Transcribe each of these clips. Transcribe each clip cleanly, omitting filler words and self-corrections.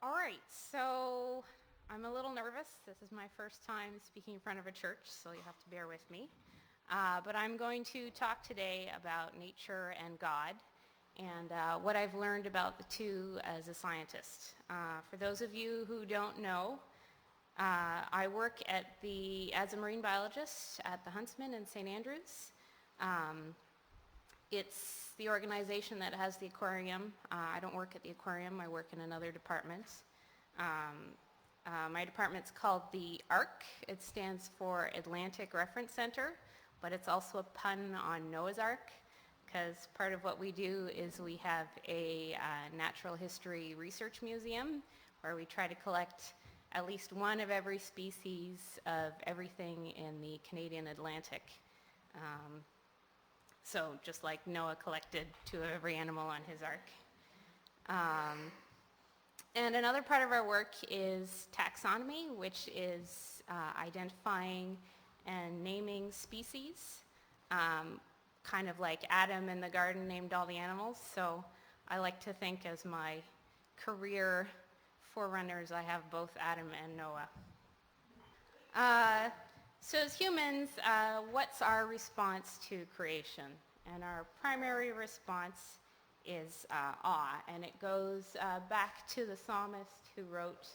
All right, so I'm a little nervous. This is my first time speaking in front of a church, so you have to bear with me. But I'm going to talk today about nature and God and what I've learned about the two as a scientist. For those of you who don't know, I work as a marine biologist at the Huntsman in St. Andrews. It's the organization that has the aquarium. I don't work at the aquarium. I work in another department. My department's called the ARC. It stands for Atlantic Reference Center, but it's also a pun on Noah's Ark, because part of what we do is we have a natural history research museum where we try to collect at least one of every species of everything in the Canadian Atlantic. So just like Noah collected two of every animal on his ark. And another part of our work is taxonomy, which is identifying and naming species, kind of like Adam in the garden named all the animals. So I like to think as my career forerunners, I have both Adam and Noah. So as humans, what's our response to creation? And our primary response is awe, and it goes back to the psalmist who wrote,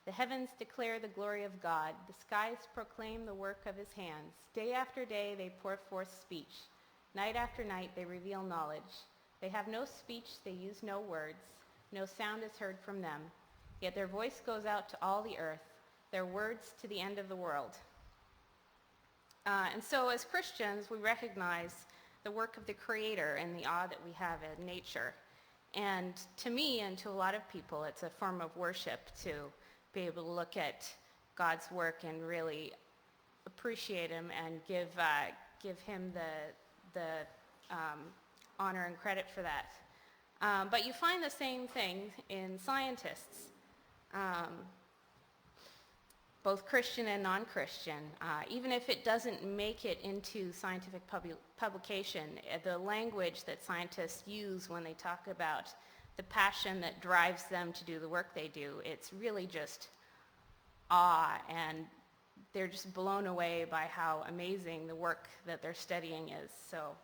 "The heavens declare the glory of God, the skies proclaim the work of his hands. Day after day they pour forth speech. Night after night they reveal knowledge. They have no speech, they use no words. No sound is heard from them. Yet their voice goes out to all the earth, their words to the end of the world." And so as Christians, we recognize the work of the Creator and the awe that we have in nature. And to me and to a lot of people, it's a form of worship to be able to look at God's work and really appreciate him and give him the honor and credit for that. But you find the same thing in scientists. Both Christian and non-Christian. Even if it doesn't make it into scientific publication, the language that scientists use when they talk about the passion that drives them to do the work they do, it's really just awe, and they're just blown away by how amazing the work that they're studying is. So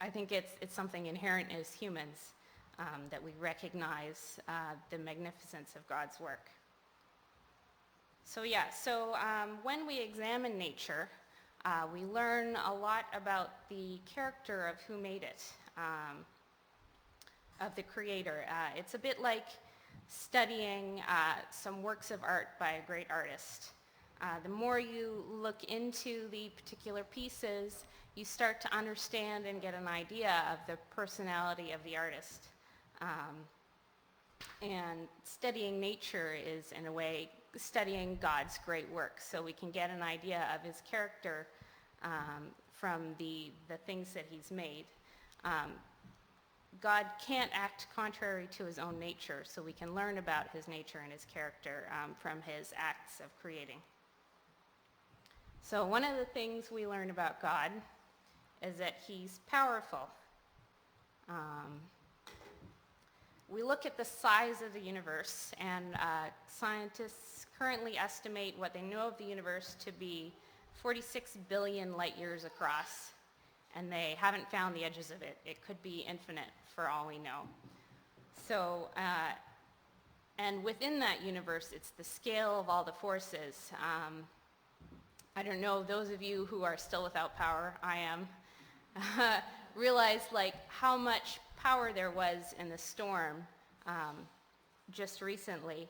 I think it's something inherent as humans that we recognize the magnificence of God's work. So when we examine nature, we learn a lot about the character of who made it, of the Creator. It's a bit like studying some works of art by a great artist. The more you look into the particular pieces, you start to understand and get an idea of the personality of the artist. And studying nature is, in a way, studying God's great work, so we can get an idea of his character from the things that he's made. God can't act contrary to his own nature, so we can learn about his nature and his character from his acts of creating. So one of the things we learn about God is that he's powerful. We look at the size of the universe, and scientists currently estimate what they know of the universe to be 46 billion light years across, and they haven't found the edges of it. It could be infinite for all we know. So, and within that universe, it's the scale of all the forces. I don't know, those of you who are still without power, I am, realize like how much power there was in the storm just recently.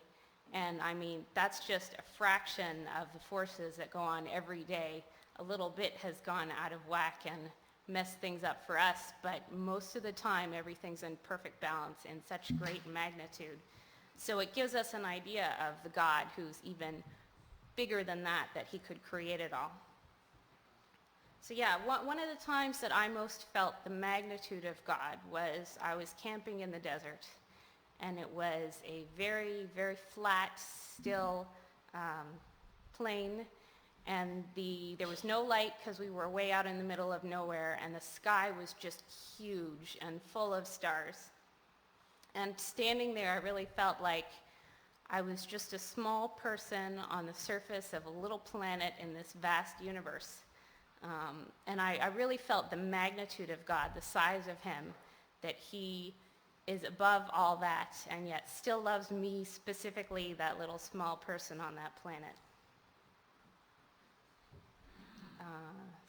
And I mean, that's just a fraction of the forces that go on every day. A little bit has gone out of whack and messed things up for us, but most of the time everything's in perfect balance in such great magnitude. So it gives us an idea of the God who's even bigger than that he could create it all. So one of the times that I most felt the magnitude of God was I was camping in the desert, and it was a very, very flat, still plain, and there was no light because we were way out in the middle of nowhere, and the sky was just huge and full of stars. And standing there, I really felt like I was just a small person on the surface of a little planet in this vast universe. And I really felt the magnitude of God, the size of him, that he is above all that and yet still loves me specifically, that little small person on that planet.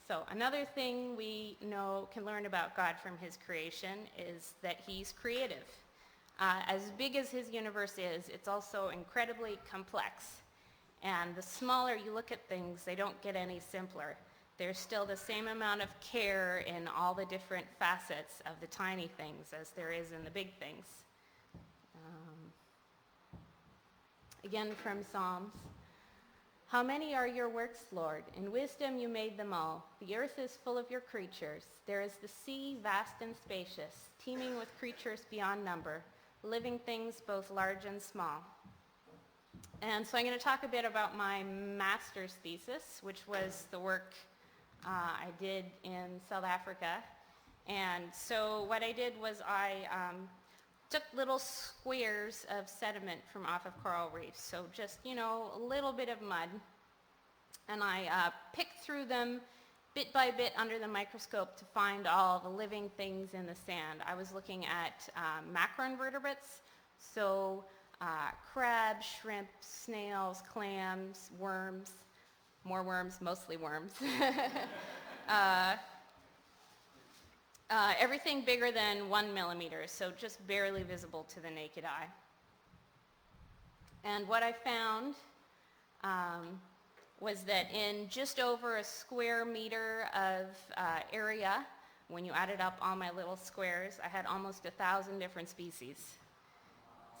So another thing we can learn about God from his creation is that he's creative. As big as his universe is, it's also incredibly complex. And the smaller you look at things, they don't get any simpler. There's still the same amount of care in all the different facets of the tiny things as there is in the big things. Again from Psalms. How many are your works, Lord? In wisdom you made them all. The earth is full of your creatures. There is the sea, vast and spacious, teeming with creatures beyond number, living things both large and small. And so I'm going to talk a bit about my master's thesis, which was the work I did in South Africa. And so what I did was I took little squares of sediment from off of coral reefs, so just, a little bit of mud, and I picked through them bit by bit under the microscope to find all the living things in the sand. I was looking at macroinvertebrates, so crabs, shrimp, snails, clams, worms, more worms, mostly worms. Everything bigger than 1 millimeter, so just barely visible to the naked eye. And what I found was that in just over a square meter of area, when you added up all my little squares, I had almost 1,000 different species.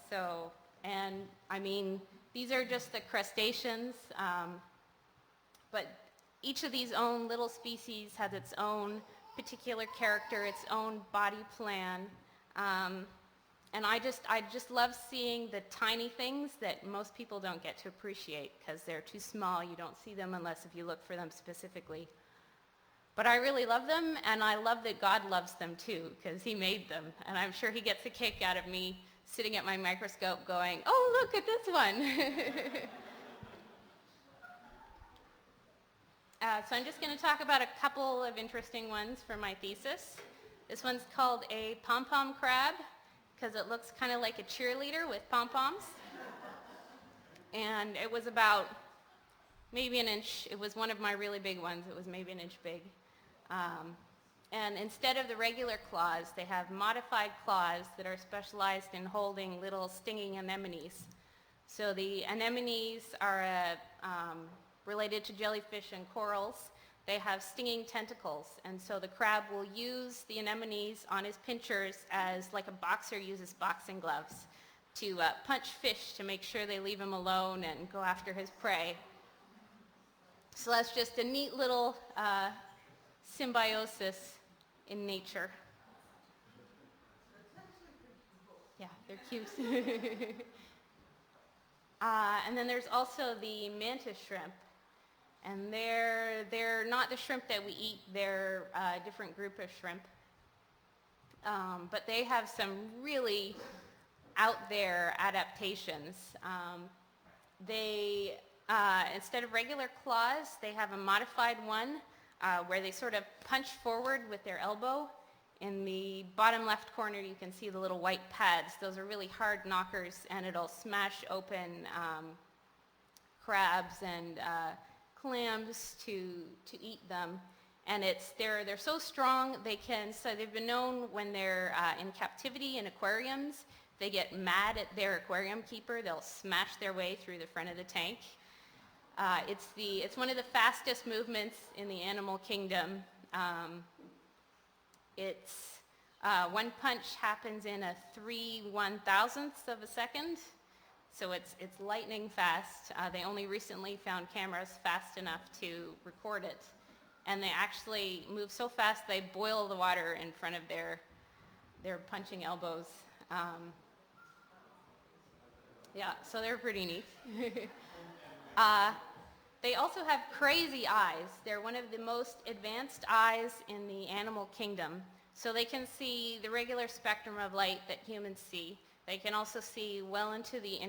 So, and I mean, these are just the crustaceans, but each of these own little species has its own particular character, its own body plan, and I just love seeing the tiny things that most people don't get to appreciate because they're too small. You don't see them unless if you look for them specifically. But I really love them, and I love that God loves them too because he made them, and I'm sure he gets a kick out of me sitting at my microscope going, oh, look at this one. So I'm just going to talk about a couple of interesting ones for my thesis. This one's called a pom-pom crab because it looks kind of like a cheerleader with pom-poms. And it was about maybe an inch. It was one of my really big ones. It was maybe an inch big. And instead of the regular claws, they have modified claws that are specialized in holding little stinging anemones. So the anemones are related to jellyfish and corals. They have stinging tentacles, and so the crab will use the anemones on his pinchers as like a boxer uses boxing gloves to punch fish to make sure they leave him alone and go after his prey. So that's just a neat little symbiosis in nature. Yeah, they're cute. And then there's also the mantis shrimp. And they're not the shrimp that we eat. They're a different group of shrimp. But they have some really out there adaptations. They, instead of regular claws, they have a modified one where they sort of punch forward with their elbow. In the bottom left corner, you can see the little white pads. Those are really hard knockers, and it'll smash open crabs and clams to eat them. And they're so strong so they've been known when they're in captivity in aquariums, they get mad at their aquarium keeper, they'll smash their way through the front of the tank. It's one of the fastest movements in the animal kingdom. One punch happens in a 3/1000th of a second. So it's lightning fast. They only recently found cameras fast enough to record it. And they actually move so fast they boil the water in front of their punching elbows. Yeah, so they're pretty neat. They also have crazy eyes. They're one of the most advanced eyes in the animal kingdom. So they can see the regular spectrum of light that humans see. They can also see well into the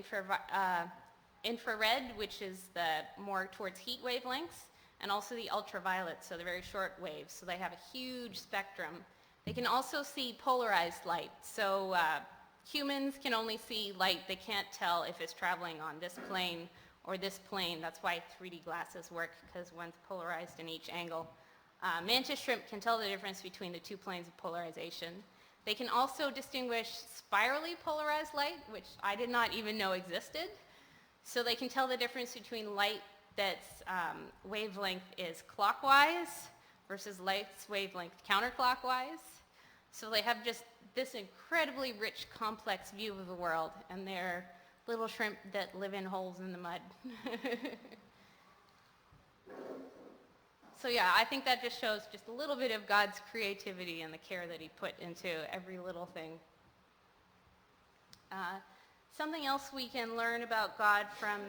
infrared, which is the more towards heat wavelengths, and also the ultraviolet, so the very short waves. So they have a huge spectrum. They can also see polarized light. So humans can only see light. They can't tell if it's traveling on this plane or this plane. That's why 3D glasses work, because one's polarized in each angle. Mantis shrimp can tell the difference between the two planes of polarization. They can also distinguish spirally polarized light, which I did not even know existed. So they can tell the difference between light that's wavelength is clockwise versus light's wavelength counterclockwise. So they have just this incredibly rich, complex view of the world, and they're little shrimp that live in holes in the mud. So yeah, I think that just shows just a little bit of God's creativity and the care that he put into every little thing. Something else we can learn about God from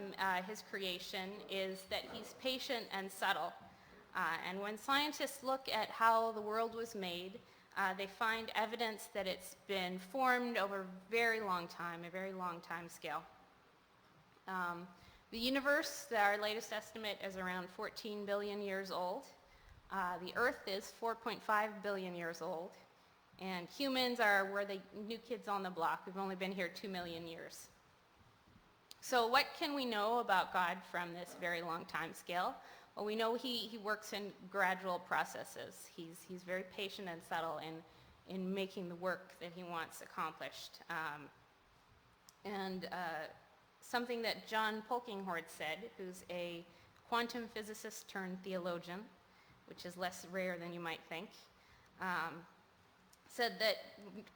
his creation is that he's patient and subtle. And when scientists look at how the world was made, they find evidence that it's been formed over a very long time scale. The universe, our latest estimate, is around 14 billion years old. The Earth is 4.5 billion years old. And humans we're the new kids on the block. We've only been here 2 million years. So what can we know about God from this very long time scale? Well, we know he works in gradual processes. He's very patient and subtle in making the work that he wants accomplished. Something that John Polkinghorst said, who's a quantum physicist turned theologian, which is less rare than you might think, said that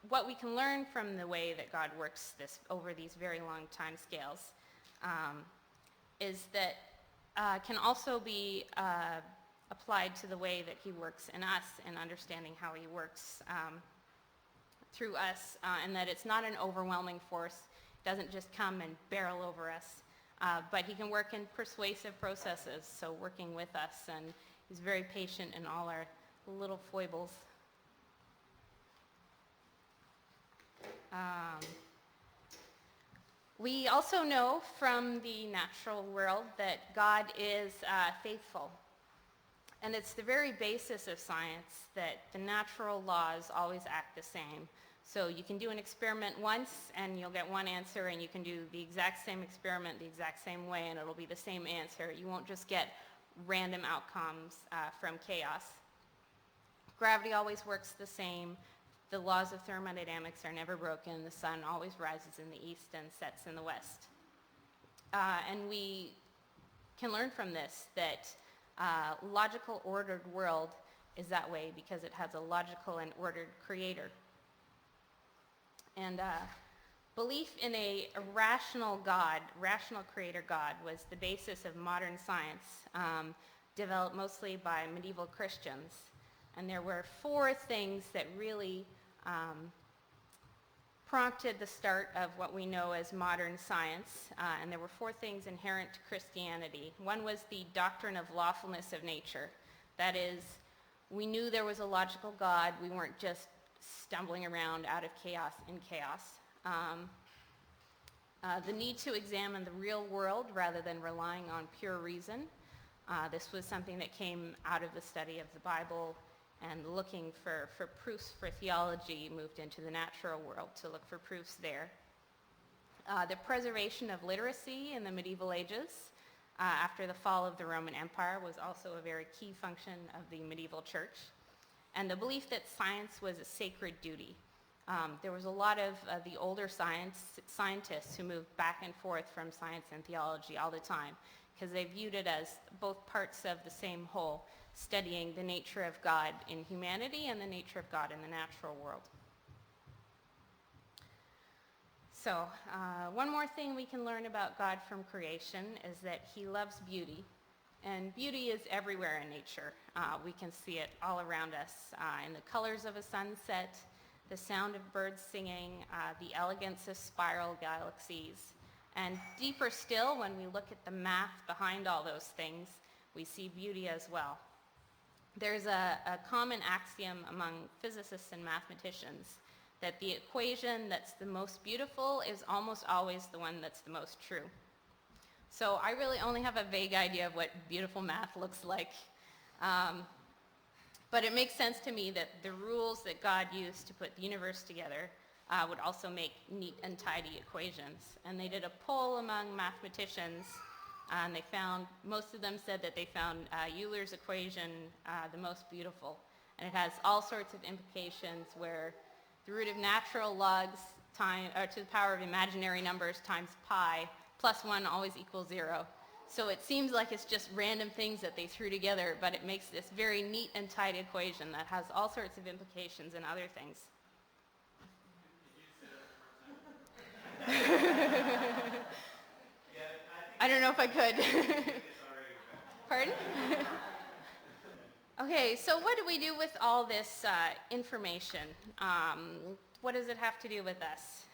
what we can learn from the way that God works this over these very long time scales is that can also be applied to the way that he works in us and understanding how he works through us, and that it's not an overwhelming force. It doesn't just come and barrel over us, but he can work in persuasive processes, so working with us, and he's very patient in all our little foibles. We also know from the natural world that God is faithful. And it's the very basis of science that the natural laws always act the same. So you can do an experiment once and you'll get one answer, and you can do the exact same experiment the exact same way and it'll be the same answer. You won't just get random outcomes from chaos. Gravity always works the same. The laws of thermodynamics are never broken. The sun always rises in the east and sets in the west. And we can learn from this that logical, ordered world is that way because it has a logical and ordered creator. And belief in a rational God, rational creator God, was the basis of modern science, developed mostly by medieval Christians. And there were 4 things that really prompted the start of what we know as modern science, and there were 4 things inherent to Christianity. One was the doctrine of lawfulness of nature. That is, we knew there was a logical God. We weren't just stumbling around out of chaos in chaos. The need to examine the real world rather than relying on pure reason. This was something that came out of the study of the Bible, and looking for proofs for theology moved into the natural world to look for proofs there. The preservation of literacy in the medieval ages after the fall of the Roman Empire was also a very key function of the medieval church. And the belief that science was a sacred duty. There was a lot of the older scientists who moved back and forth from science and theology all the time because they viewed it as both parts of the same whole, studying the nature of God in humanity and the nature of God in the natural world. So one more thing we can learn about God from creation is that he loves beauty. And beauty is everywhere in nature. We can see it all around us in the colors of a sunset, the sound of birds singing, the elegance of spiral galaxies. And deeper still, when we look at the math behind all those things, we see beauty as well. There's a common axiom among physicists and mathematicians that the equation that's the most beautiful is almost always the one that's the most true. So I really only have a vague idea of what beautiful math looks like. But it makes sense to me that the rules that God used to put the universe together would also make neat and tidy equations. And they did a poll among mathematicians, and they found, most of them said that they found Euler's equation the most beautiful. And it has all sorts of implications where the root of natural logs to the power of imaginary numbers times pi plus 1 always equals 0. So it seems like it's just random things that they threw together, but it makes this very neat and tight equation that has all sorts of implications and other things. I don't know if I could. Pardon? Okay, so what do we do with all this information? What does it have to do with us?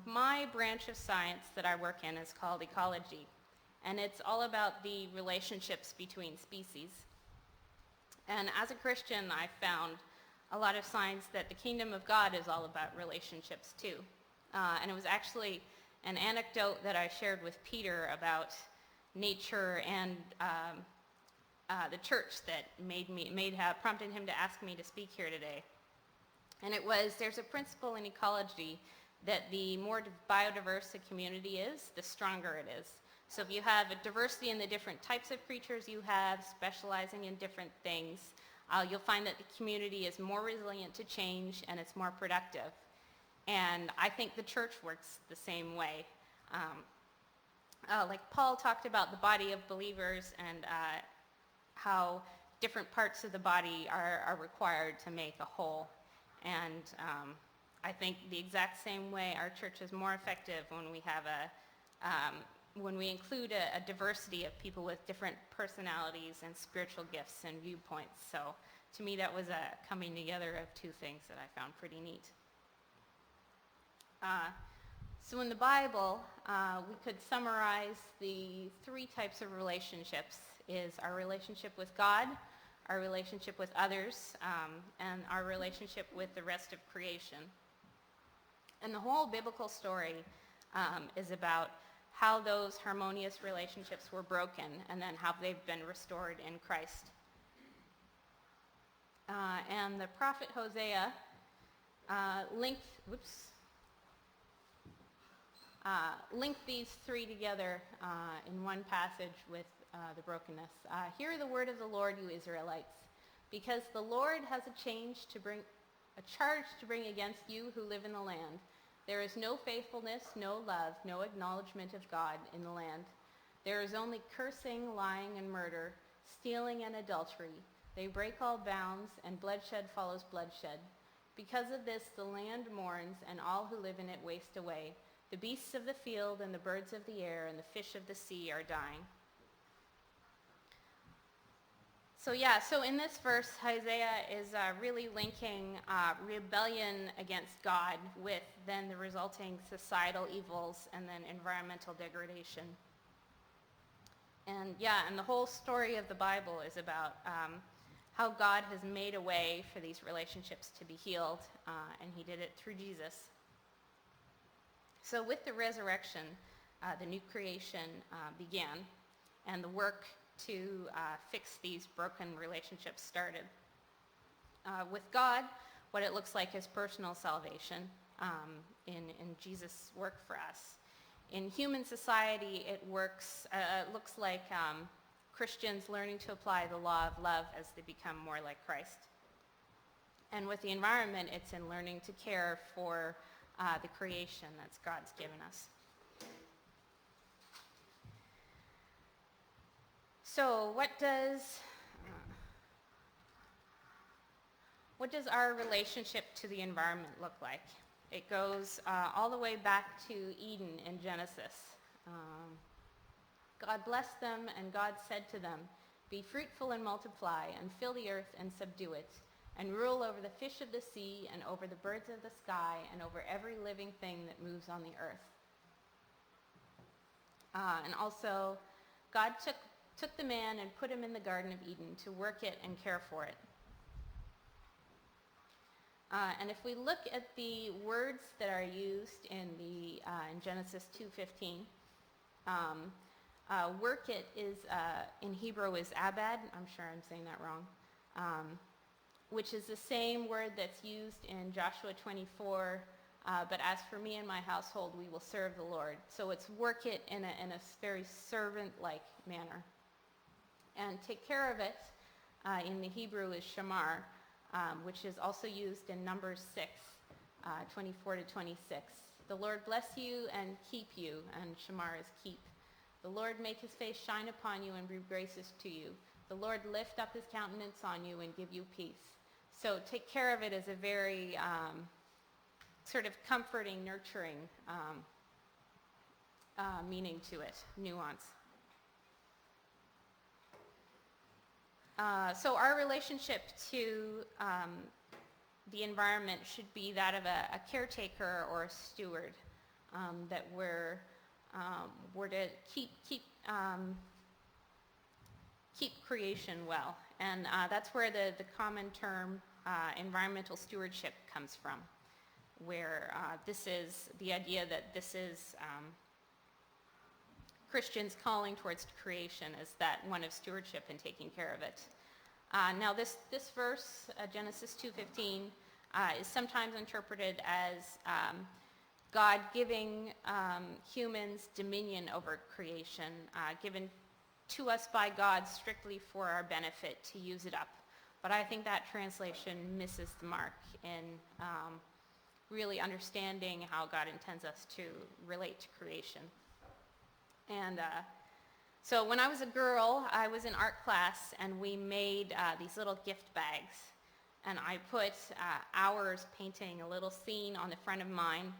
My branch of science that I work in is called ecology, and it's all about the relationships between species. And as a Christian, I found a lot of signs that the kingdom of God is all about relationships too. And it was actually an anecdote that I shared with Peter about nature and the church that prompted him to ask me to speak here today. And it was, there's a principle in ecology that the more biodiverse a community is, the stronger it is. So if you have a diversity in the different types of creatures you have, specializing in different things, you'll find that the community is more resilient to change and it's more productive. And I think the church works the same way. Like Paul talked about the body of believers and how different parts of the body are required to make a whole. And I think the exact same way our church is more effective when we have when we include a diversity of people with different personalities and spiritual gifts and viewpoints. So to me that was a coming together of two things that I found pretty neat. So in the Bible, we could summarize the three types of relationships: is our relationship with God, our relationship with others, and our relationship with the rest of creation. And the whole biblical story is about how those harmonious relationships were broken and then how they've been restored in Christ. And the prophet Hosea linked these three together in one passage with the brokenness. Hear the word of the Lord, you Israelites, because the Lord has a charge to bring against you who live in the land. There is no faithfulness, no love, no acknowledgement of God in the land. There is only cursing, lying, and murder, stealing, and adultery. They break all bounds, and bloodshed follows bloodshed. Because of this, the land mourns, and all who live in it waste away. The beasts of the field and the birds of the air and the fish of the sea are dying. So in this verse, Hosea is really linking rebellion against God with then the resulting societal evils and then environmental degradation. And the whole story of the Bible is about how God has made a way for these relationships to be healed, and he did it through Jesus. So with the resurrection, the new creation began, and the work to fix these broken relationships started. With God, what it looks like is personal salvation in Jesus' work for us. In human society, it looks like Christians learning to apply the law of love as they become more like Christ. And with the environment, it's in learning to care for the creation that God's given us. So what does our relationship to the environment look like? It goes all the way back to Eden in Genesis. God blessed them, and God said to them, "Be fruitful and multiply, and fill the earth and subdue it, and rule over the fish of the sea, and over the birds of the sky, and over every living thing that moves on the earth." And also, God took the man and put him in the Garden of Eden to work it and care for it. And if we look at the words that are used in Genesis 2:15, work it is in Hebrew is abad. I'm sure I'm saying that wrong, which is the same word that's used in Joshua 24. But as for me and my household, we will serve the Lord. So it's work it in a very servant-like manner. And take care of it in the Hebrew is shamar, which is also used in Numbers 6, 24 to 26. The Lord bless you and keep you, and shamar is keep. The Lord make his face shine upon you and be gracious to you. The Lord lift up his countenance on you and give you peace. So take care of it as a very sort of comforting, nurturing meaning to it, nuance. So our relationship to the environment should be that of a caretaker or a steward, that we're to keep creation well. And that's where the common term environmental stewardship comes from, where this is the idea that this is Christians calling towards creation as that one of stewardship and taking care of it. Now this verse, Genesis 2:15, is sometimes interpreted as God giving humans dominion over creation, given to us by God strictly for our benefit to use it up. But I think that translation misses the mark in really understanding how God intends us to relate to creation. And so when I was a girl, I was in art class, and we made these little gift bags. And I put hours painting a little scene on the front of mine.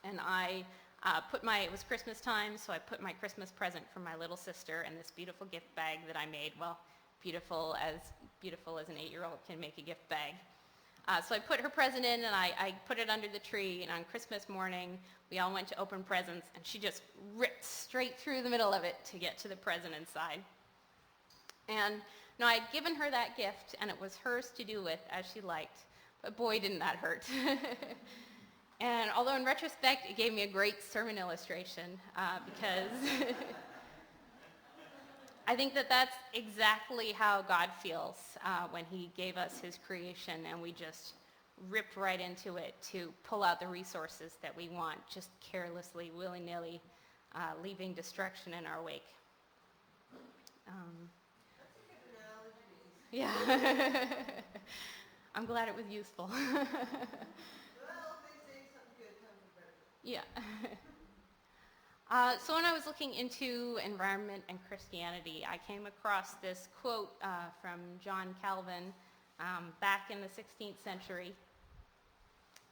And I it was Christmas time, so I put my Christmas present for my little sister in this beautiful gift bag that I made. Well, beautiful as an 8-year-old can make a gift bag. So I put her present in, and I put it under the tree, and on Christmas morning, we all went to open presents, and she just ripped straight through the middle of it to get to the present inside. And now I'd given her that gift, and it was hers to do with as she liked, but boy, didn't that hurt. And although in retrospect, it gave me a great sermon illustration, because I think that that's exactly how God feels when he gave us his creation, and we just ripped right into it to pull out the resources that we want, just carelessly, willy-nilly, leaving destruction in our wake. Yeah. I'm glad it was useful. Yeah. So when I was looking into environment and Christianity, I came across this quote from John Calvin back in the 16th century.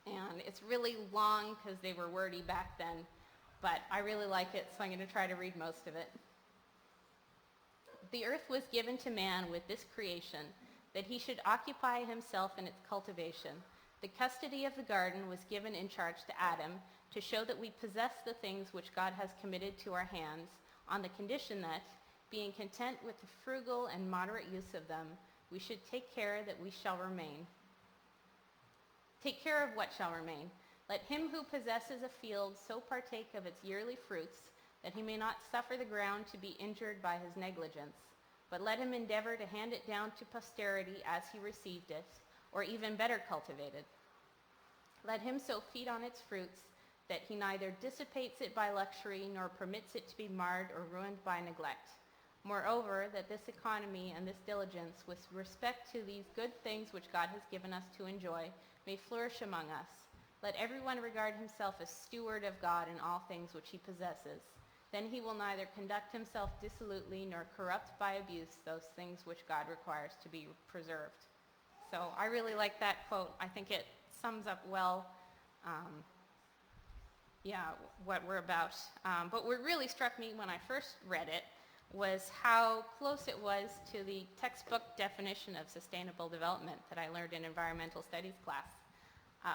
And it's really long because they were wordy back then, but I really like it, so I'm going to try to read most of it. The earth was given to man with this creation, that he should occupy himself in its cultivation. The custody of the garden was given in charge to Adam, to show that we possess the things which God has committed to our hands, on the condition that, being content with the frugal and moderate use of them, we should take care that we shall remain. Take care of what shall remain. Let him who possesses a field so partake of its yearly fruits, that he may not suffer the ground to be injured by his negligence, but let him endeavor to hand it down to posterity as he received it, or even better cultivated. Let him so feed on its fruits, that he neither dissipates it by luxury, nor permits it to be marred or ruined by neglect. Moreover, that this economy and this diligence with respect to these good things which God has given us to enjoy may flourish among us. Let everyone regard himself as steward of God in all things which he possesses. Then he will neither conduct himself dissolutely nor corrupt by abuse those things which God requires to be preserved. So I really like that quote. I think it sums up well what we're about. But what really struck me when I first read it was how close it was to the textbook definition of sustainable development that I learned in environmental studies class,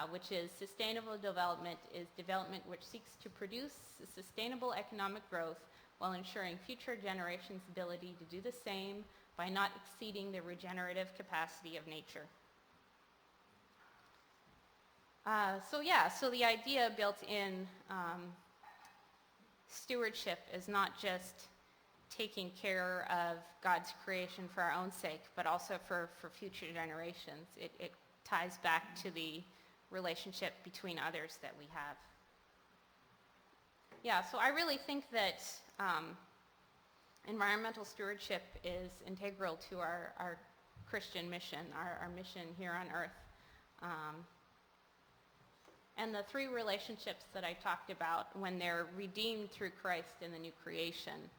which is sustainable development is development which seeks to produce sustainable economic growth while ensuring future generations' ability to do the same by not exceeding the regenerative capacity of nature. So the idea built in stewardship is not just taking care of God's creation for our own sake, but also for future generations. It ties back to the relationship between others that we have. Yeah, so I really think that environmental stewardship is integral to our Christian mission, our mission here on earth. And the three relationships that I talked about, when they're redeemed through Christ in the new creation,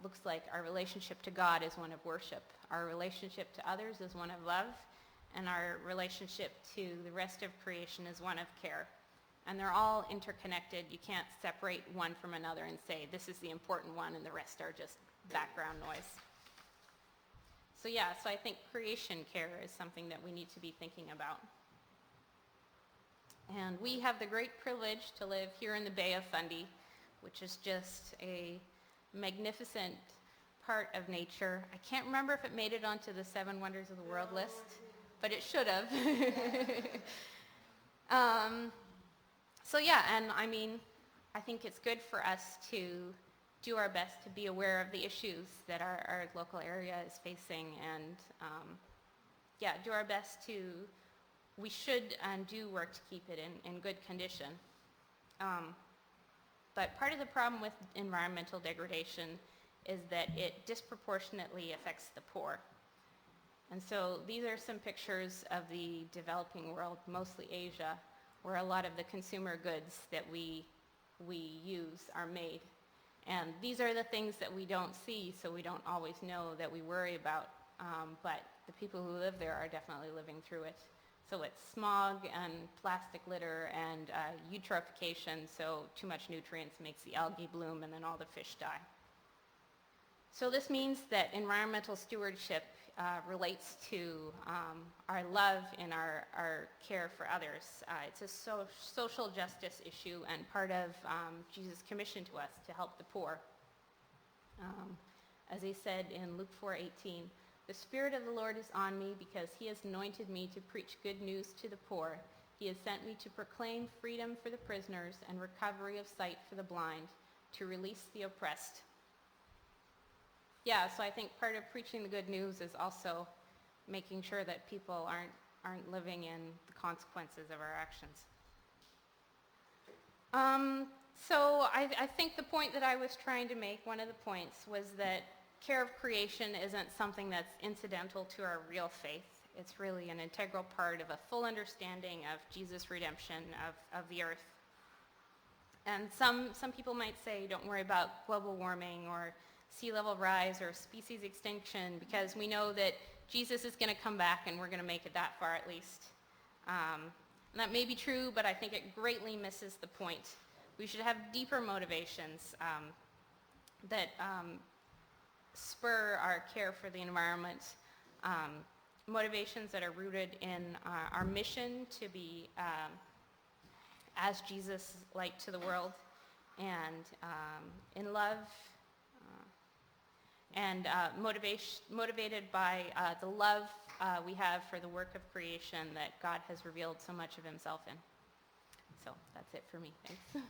looks like our relationship to God is one of worship, our relationship to others is one of love, and our relationship to the rest of creation is one of care. And they're all interconnected. You can't separate one from another and say, this is the important one and the rest are just background noise. So I think creation care is something that we need to be thinking about. And we have the great privilege to live here in the Bay of Fundy, which is just a magnificent part of nature. I can't remember if it made it onto the 7 Wonders of the World list, but it should have. I think it's good for us to do our best to be aware of the issues that our local area is facing and do our best to, we should and do work to keep it in good condition. But part of the problem with environmental degradation is that it disproportionately affects the poor. And so these are some pictures of the developing world, mostly Asia, where a lot of the consumer goods that we use are made. And these are the things that we don't see, so we don't always know that we worry about. But the people who live there are definitely living through it. So it's smog and plastic litter and eutrophication, so too much nutrients makes the algae bloom and then all the fish die. So this means that environmental stewardship relates to our love and our care for others. It's a social justice issue and part of Jesus' commission to us to help the poor. As he said in Luke 4:18, "The Spirit of the Lord is on me because he has anointed me to preach good news to the poor. He has sent me to proclaim freedom for the prisoners and recovery of sight for the blind, to release the oppressed." So I think part of preaching the good news is also making sure that people aren't living in the consequences of our actions. So I think the point that I was trying to make, one of the points, was that care of creation isn't something that's incidental to our real faith. It's really an integral part of a full understanding of Jesus' redemption of the earth. And some people might say, don't worry about global warming or sea level rise or species extinction, because we know that Jesus is going to come back and we're going to make it that far at least. And that may be true, but I think it greatly misses the point. We should have deeper motivations that spur our care for the environment, motivations that are rooted in our mission to be as Jesus light to the world, and in love, and motivated by the love we have for the work of creation that God has revealed so much of himself in. So that's it for me. Thanks.